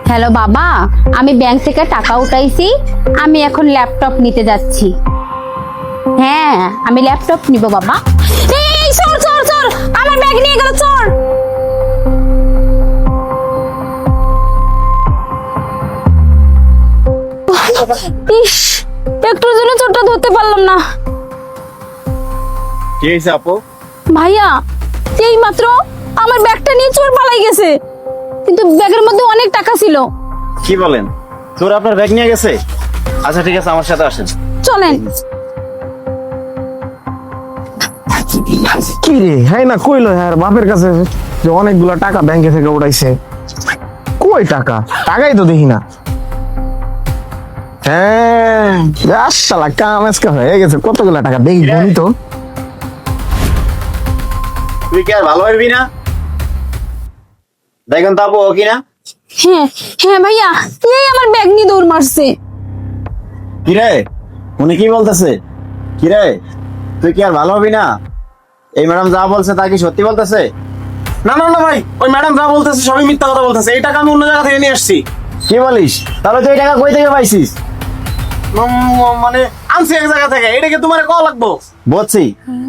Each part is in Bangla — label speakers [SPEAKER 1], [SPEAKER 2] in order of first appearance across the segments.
[SPEAKER 1] হ্যালো বাবা, আমি ব্যাংক থেকে টাকা উঠাইছি, আমি এখন ল্যাপটপ নিতে যাচ্ছি। হ্যাঁ, আমি ল্যাপটপ নিব বাবা। এই চোর চোর চোর, আমার ব্যাগ নিয়ে গেল চোর। ইস, একটুর জন্য চোরটা ধরতে পারলাম না।
[SPEAKER 2] কি হয়েছে আপু?
[SPEAKER 1] ভাইয়া, এই মাত্র আমার ব্যাগটা নিয়ে চোর পালাই গেছে, কিন্তু ব্যাগের মধ্যে অনেক টাকা ছিল।
[SPEAKER 2] কি বলেন, তোর আপনার ব্যাগ নিয়ে গেছে? আচ্ছা ঠিক আছে, আমার সাথে আসেন।
[SPEAKER 1] চলেন।
[SPEAKER 3] কি রে, হ্যাঁ না কইলো হ্যাঁ বাপের কাছে যে অনেকগুলা টাকা ব্যাংকে থেকে উঠাইছে। কই টাকা? টাকাই তো দেখি না। হ্যাঁ, শালা কাম আজকে হয়ে গেছে। কতগুলা টাকা দেখি গুনি তো।
[SPEAKER 2] তুই কি আর ভালো হবি না? দেখেন তো আপু, ও কি না?
[SPEAKER 1] হ্যাঁ হ্যাঁ ভাইয়া, এই আমার ব্যাগ নিয়ে দৌড় মারছে।
[SPEAKER 2] কি রে, উনি কি বলতেছে? কি রে, তুই কি আর ভালো হবি না? এই ম্যাডাম যা বলছে তা কি সত্যি বলতেছে?
[SPEAKER 3] না না না ভাই, ওই ম্যাডাম যা বলতেছে সবই মিথ্যা কথা বলতেছে। এই টাকা আমি অন্য জায়গা থেকে নিয়ে আসছি।
[SPEAKER 2] কি বলিস? তাহলে তুই এই টাকা কই থেকে পাইছিস?
[SPEAKER 3] মানে আনছি এক জায়গা থেকে। এটাকে তোমার কল লাগবো?
[SPEAKER 2] বুঝছি,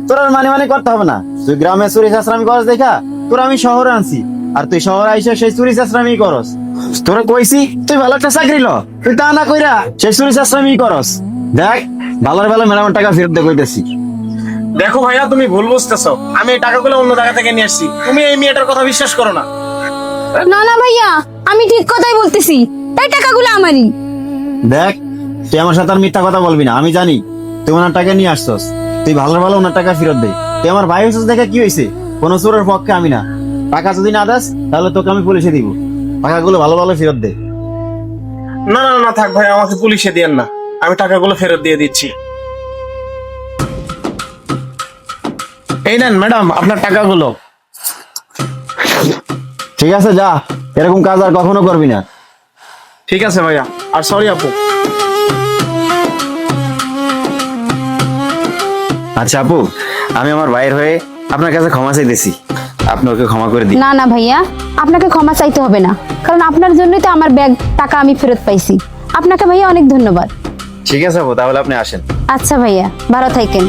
[SPEAKER 2] তোর আর মানে করতে হবে না। তুই গ্রামে চুরি চাষরামি করস দেখা তোর আমি শহরে আনছি, আর তুই শহরে আইসা সেই চুরি চাষরামি করস। তোরা কইছি তুই ভালো একটা চাকরি ল, তুই তা না কইরা সেই চুরি চাষরামি করস। দেখ, ভালোর ভালো ম্যাডামের টাকা ফেরত দে কইতেছি।
[SPEAKER 3] দেখো ভাইয়া, তুমি ভুল বুঝতেছো। আমি এই টাকাগুলো অন্য জায়গা থেকে নিয়ে আসছি। তুমি এই মেয়েটার কথা বিশ্বাস করো না।
[SPEAKER 1] না না ভাইয়া, আমি ঠিক কথাই বলতেছি, এই টাকাগুলো আমারই।
[SPEAKER 2] দেখ, তুই আমার সাথে আর মিথ্যা কথা বলবি না। আমি জানি তুই ওনার টাকা নিয়ে আসছস, তুই ভালোর ভালো ওনার টাকা ফেরত দে। তুই আমার ভাই হচ্ছিস দেখে কি হয়েছে? কোন চোরের পক্ষে আমি না। টাকা যদি না দাস তাহলে তোকে আমি পুলিশে দিব। টাকাগুলো ভালো ভালো ফেরত দে।
[SPEAKER 3] না না না, থাক ভাই, আমাকে পুলিশে দিয়েন না। আমি টাকাগুলো ফেরত দিয়ে দিচ্ছি। এই নেন ম্যাডাম, আপনার টাকাগুলো।
[SPEAKER 2] ঠিক আছে, যা, এরকম কাজ আর কখনো করবি না।
[SPEAKER 3] ঠিক আছে ভাইয়া, আর সরি আপু।
[SPEAKER 2] আচ্ছা আপু, আমি আমার ভাইয়ের হয়ে আপনার কাছে ক্ষমা চাইতেছি, আপনি ওকে ক্ষমা করে দিন।
[SPEAKER 1] না না ভাইয়া, আপনাকে ক্ষমা চাইতে হবে না, কারণ আপনার জন্যই তো আমার ব্যাগ টাকা আমি ফেরত পাইছি। আপনাকে ভাইয়া অনেক ধন্যবাদ।
[SPEAKER 2] ঠিক আছে আপু, তাহলে আপনি আসেন।
[SPEAKER 1] আচ্ছা ভাইয়া, ভালো থাকেন।